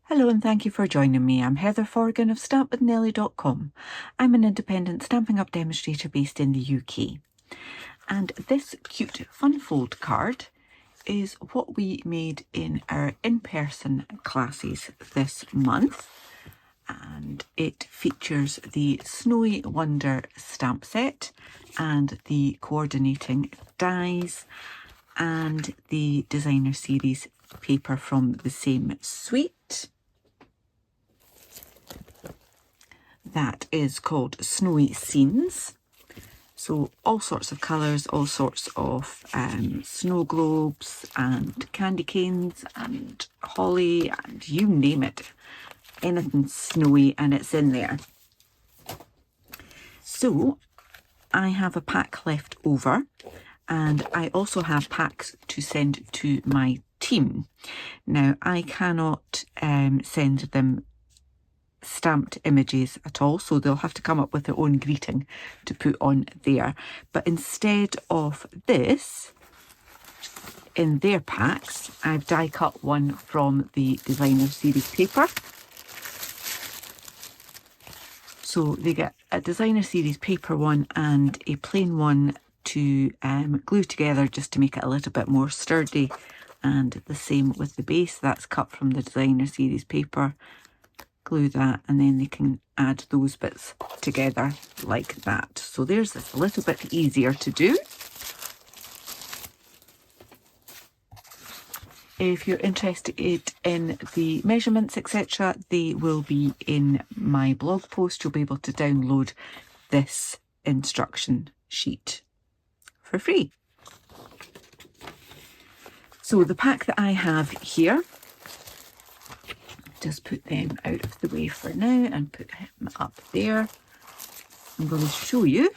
Hello and thank you for joining me. I'm Heather Forgan of stampwithnellie.com. I'm an independent Stampin' Up demonstrator based in the UK. And this cute fun fold card is what we made in our in-person classes this month. And it features the Snowy Wonder stamp set and the coordinating dies and the designer series paper from the same suite. That is called Snowy Scenes. So all sorts of colours, all sorts of snow globes and candy canes and holly and you name it. Anything snowy and it's in there. So I have a pack left over and I also have packs to send to my team. Now I cannot send them stamped images at all, so they'll have to come up with their own greeting to put on there. But instead of this, in their packs, I've die cut one from the designer series paper. So they get a designer series paper one and a plain one to glue together just to make it a little bit more sturdy, and the same with the base. That's cut from the designer series paper. Glue that and then they can add those bits together like that. So there's this a little bit easier to do. If you're interested in the measurements, etc., they will be in my blog post. You'll be able to download this instruction sheet for free. So the pack that I have here, just put them out of the way for now and put him up there. I'm going to show you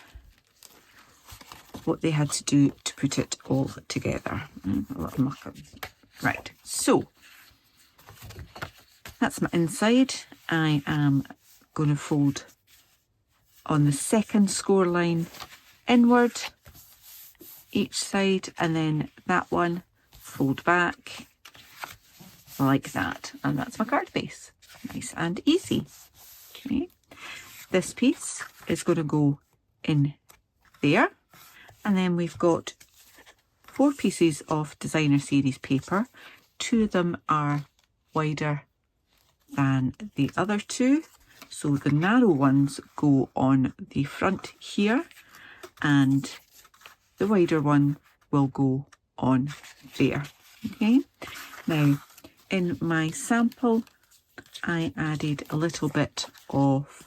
what they had to do to put it all together. A little mucker. Right, so that's my inside. I am going to fold on the second score line inward each side, and then that one fold back like that, and that's my card base. Nice and easy. Okay, this piece is going to go in there, and then we've got 4 pieces of designer series paper. 2 of them are wider than the other 2, so the narrow ones go on the front here and the wider one will go on there. Okay, now in my sample I added a little bit of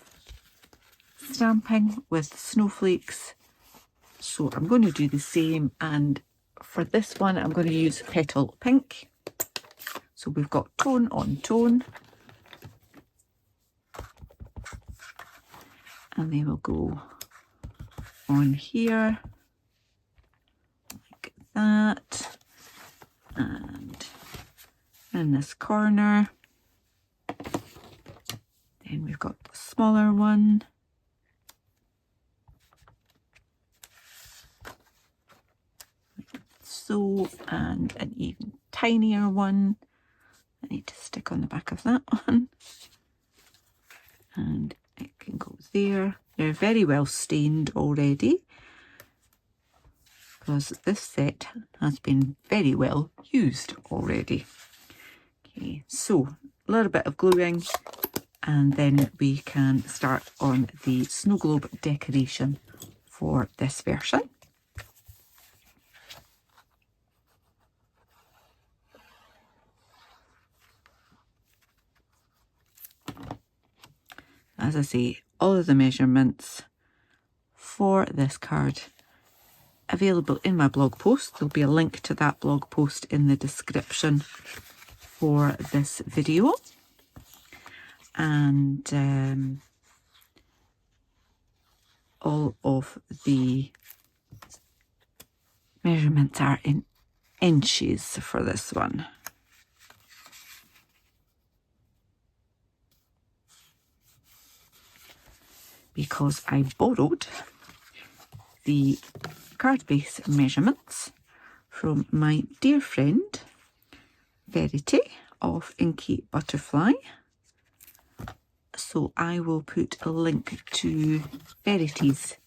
stamping with snowflakes, so I'm going to do the same, and for this one I'm going to use Petal Pink. So we've got tone on tone, and they will go on here like that, and in this corner. Then we've got the smaller one, like so, and an even tinier one. I need to stick on the back of that one, and it can go there. They're very well stained already because this set has been very well used already. Okay, so a little bit of gluing and then we can start on the snow globe decoration for this version. As I say, all of the measurements for this card available in my blog post. There'll be a link to that blog post in the description for this video. And all of the measurements are in inches for this one. Because I borrowed the card base measurements from my dear friend Verity of Inky Butterfly. So I will put a link to Verity's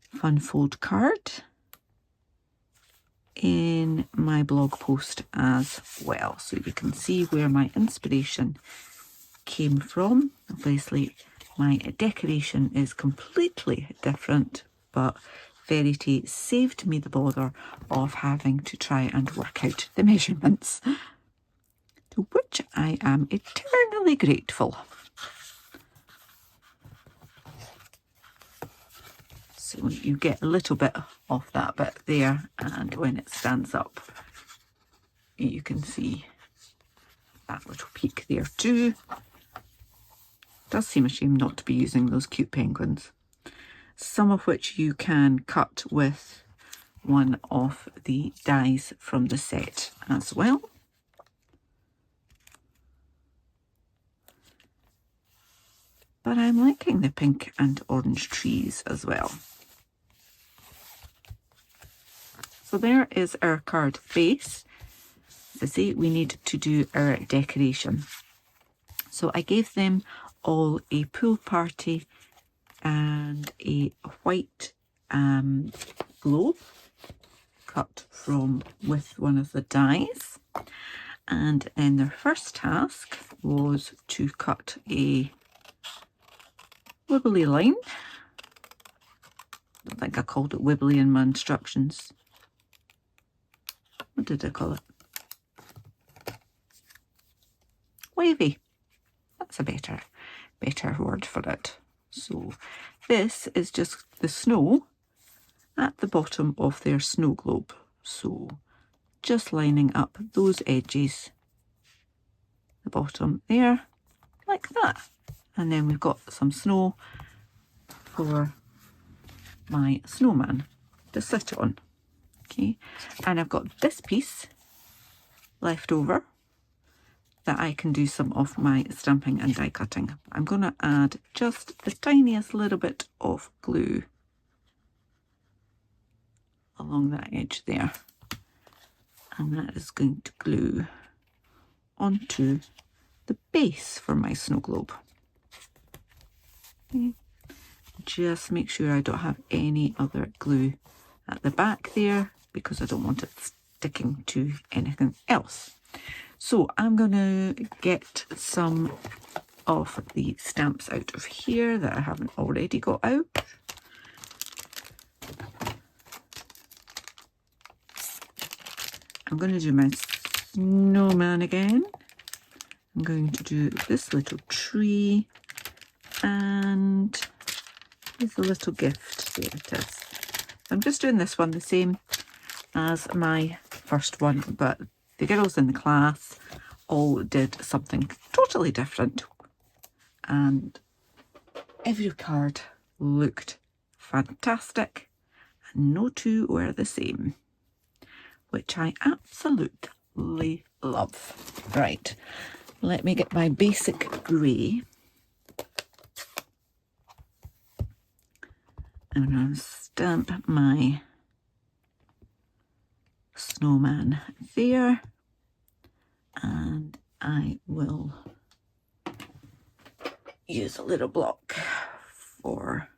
Fun Fold card in my blog post as well, so you can see where my inspiration came from. Obviously my decoration is completely different, but Verity saved me the bother of having to try and work out the measurements, to which I am eternally grateful. So you get a little bit of that bit there, and when it stands up you can see that little peak there too. Does seem a shame not to be using those cute penguins, some of which you can cut with one of the dies from the set as well. But I'm liking the pink and orange trees as well. So there is our card base. As I say, we need to do our decoration. So I gave them all a pool party and a white globe cut from with one of the dies. And then their first task was to cut a wibbly line. I think I called it wibbly in my instructions. What did I call it? Wavy. That's a better word for it. So this is just the snow at the bottom of their snow globe. So just lining up those edges, the bottom there, like that. And then we've got some snow for my snowman to sit on. Okay, and I've got this piece left over that I can do some of my stamping and die cutting. I'm going to add just the tiniest little bit of glue along that edge there, and that is going to glue onto the base for my snow globe. Okay. Just make sure I don't have any other glue at the back there, because I don't want it sticking to anything else. So I'm going to get some of the stamps out of here that I haven't already got out. I'm going to do my snowman again. I'm going to do this little tree, and there's a little gift. There it is. I'm just doing this one the same as my first one, but the girls in the class all did something totally different, and every card looked fantastic and no two were the same, which I absolutely love. Right, let me get my basic grey. I'm going to stamp my snowman there, and I will use a little block for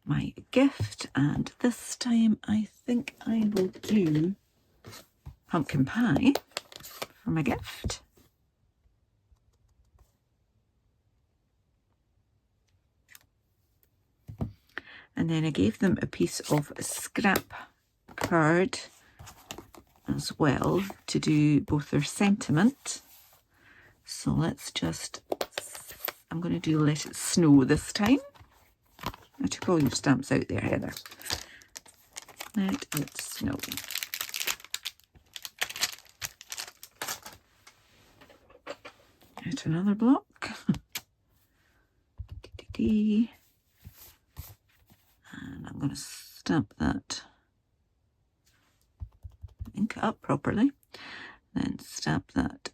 my gift, and this time I think I will do pumpkin pie for my gift. And then I gave them a piece of scrap card as well to do both their sentiment. So let's just, I'm going to do Let It Snow this time. I took all your stamps out there, Heather. Let it snow. Get another block. And I'm going to stamp that, ink it up properly, then stamp that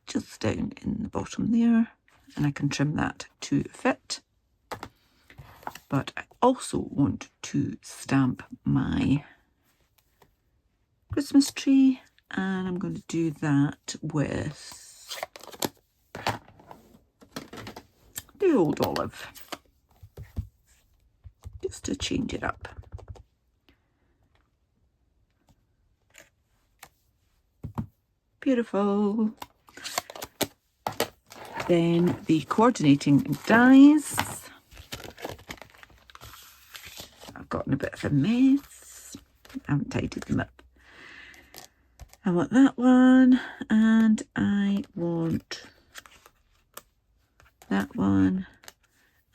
just down in the bottom there, and I can trim that to fit. But I also want to stamp my Christmas tree And I'm going to do that with the old olive, just to change it up. Beautiful. Then the coordinating dies. I've gotten a bit of a mess. I haven't tidied them up. I want that one, and I want that one,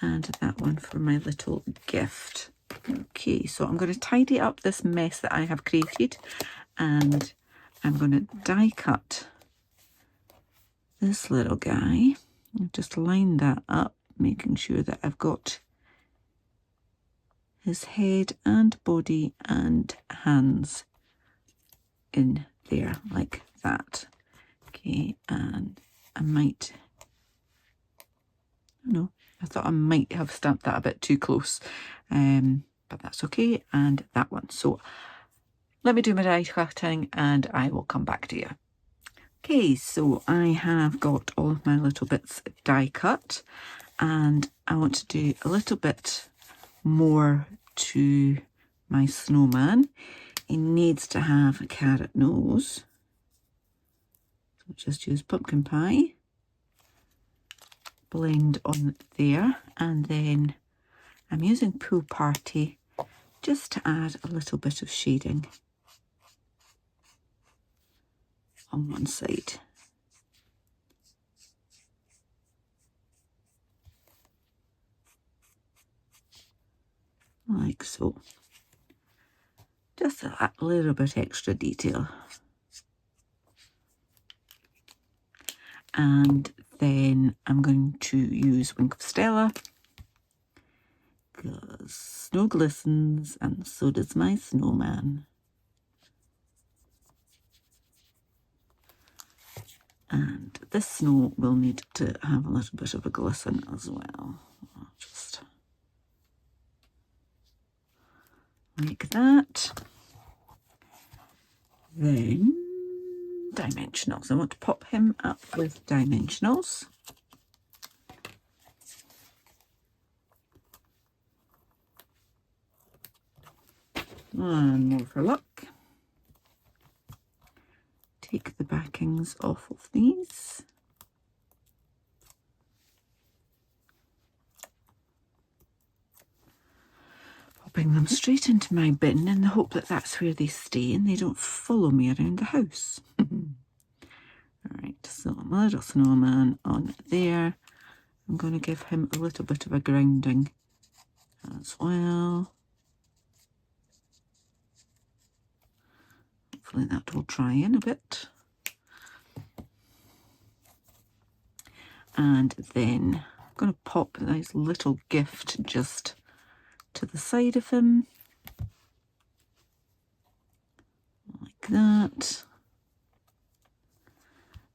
and that one for my little gift. Okay, so I'm going to tidy up this mess that I have created, and I'm going to die cut this little guy. I'll just line that up, making sure that I've got his head and body and hands in there like that. Okay, and I might, no, I thought I might have stamped that a bit too close, but that's okay. And that one. So let me do my die cutting and I will come back to you. Okay, so I have got all of my little bits die cut, and I want to do a little bit more to my snowman. He needs to have a carrot nose. So just use pumpkin pie, blend on there, and then I'm using Pool Party just to add a little bit of shading on one side. Like so. Just a little bit extra detail. And then I'm going to use Wink of Stella, because snow glistens and so does my snowman. And this snow will need to have a little bit of a glisten as well. Just like that. Then dimensionals. I want to pop him up with dimensionals. And more for luck. Take the backings off of these. Popping them straight into my bin in the hope that that's where they stay and they don't follow me around the house. Alright, so my little snowman on there. I'm going to give him a little bit of a grounding as well. Hopefully that will dry in a bit. And then I'm going to pop a nice little gift just to the side of him. Like that.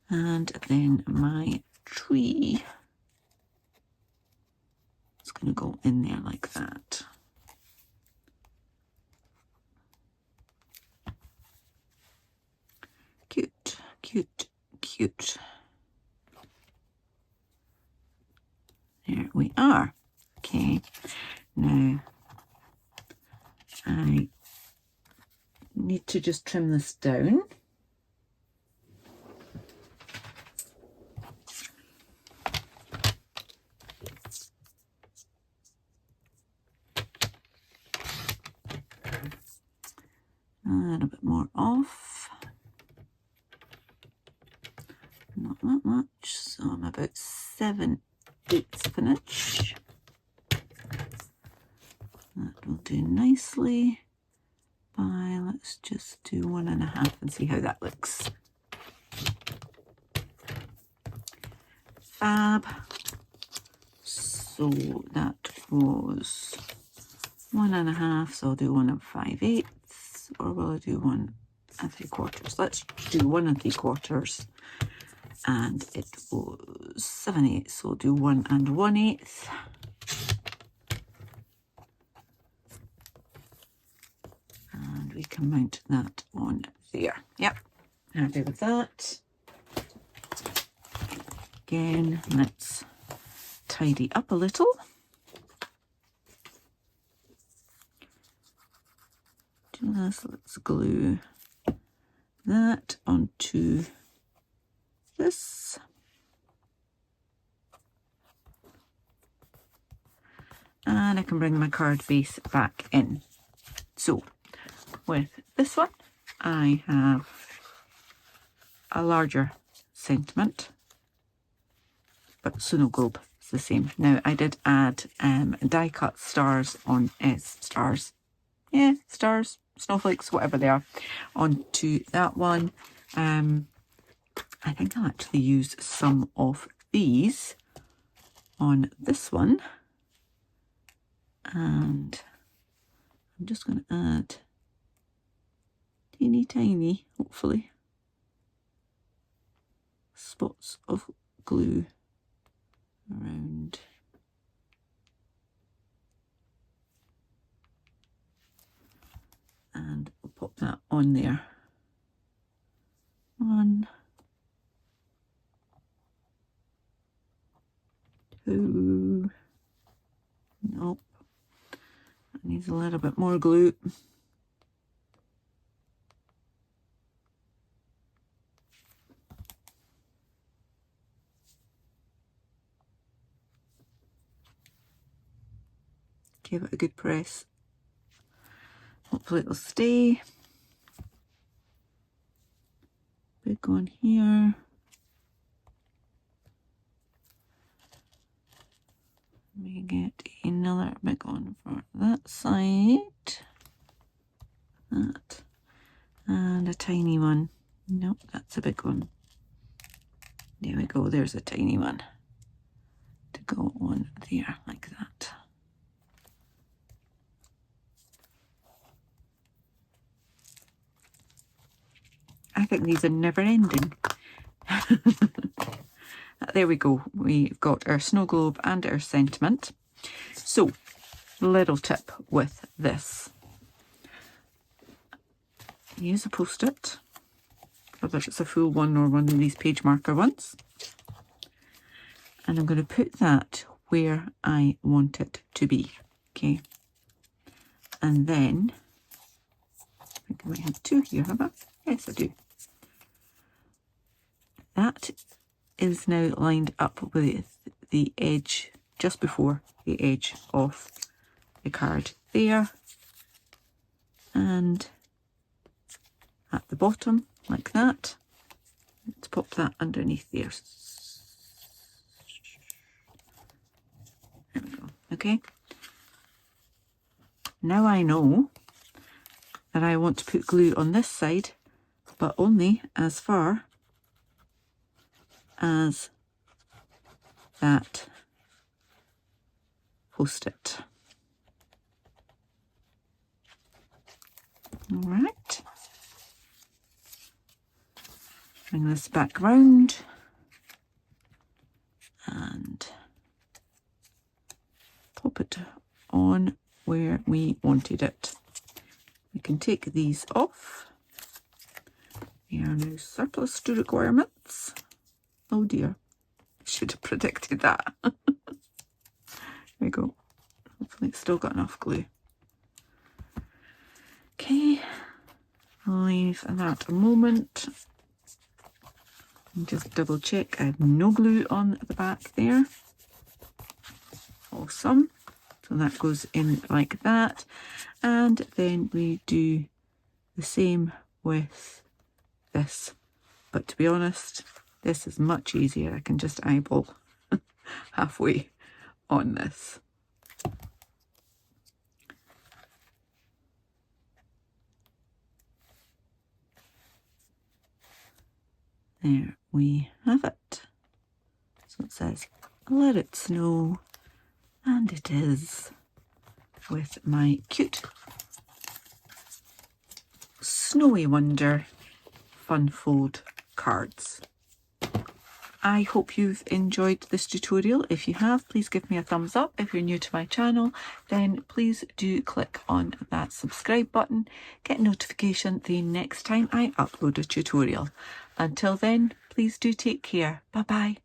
And then my tree is going to go in there like that. Cute, cute, cute. There we are. Okay, now I need to just trim this down. And a bit more off. Not that much, so I'm about 7/8 of an inch. That will do nicely. Let's just do 1.5 and see how that looks. Fab. So that was 1.5, so I'll do 1 5/8, or will I do 1 3/4? Let's do 1 3/4, and it was 7/8, so I'll do 1 1/8. And we can mount that on there. Yep, Happy with that. Again, let's tidy up a little. Just let's glue that onto this. And I can bring my card base back in. So with this one, I have a larger sentiment, but snow globe is the same. Now I did add die cut stars on stars, snowflakes, whatever they are, onto that one. I think I'll actually use some of these on this one, and I'm just going to add teeny tiny, hopefully, spots of glue around. And we'll pop that on there. 1, 2, nope, that needs a little bit more glue. Give it a good press. Hopefully it'll stay. Big one here. Let me get another big one for that side. That. And a tiny one. Nope, that's a big one. There we go, there's a tiny one to go on there like that. I think these are never ending. There we go. We've got our snow globe and our sentiment. So, little tip with this. Use a post-it, whether it's a full one or one of these page marker ones. And I'm going to put that where I want it to be. Okay. And then, I think I might have 2 here, have I? Yes, I do. That is now lined up with the edge, just before the edge of the card there. And at the bottom, like that. Let's pop that underneath there. There we go. Okay. Now I know that I want to put glue on this side, but only as far as that post-it. All right. Bring this back round and pop it on where we wanted it. We can take these off. They are now surplus to requirements. Oh dear, I should have predicted that. There we go. Hopefully it's still got enough glue. Okay, leave that a moment. And just double check I have no glue on the back there. Awesome. So that goes in like that. And then we do the same with this. But to be honest, this is much easier. I can just eyeball halfway on this. There we have it. So it says, let it snow, and it is, with my cute Snowy Wonder Fun Fold cards. I hope you've enjoyed this tutorial. If you have, please give me a thumbs up. If you're new to my channel, then please do click on that subscribe button. Get notification the next time I upload a tutorial. Until then, please do take care. Bye bye.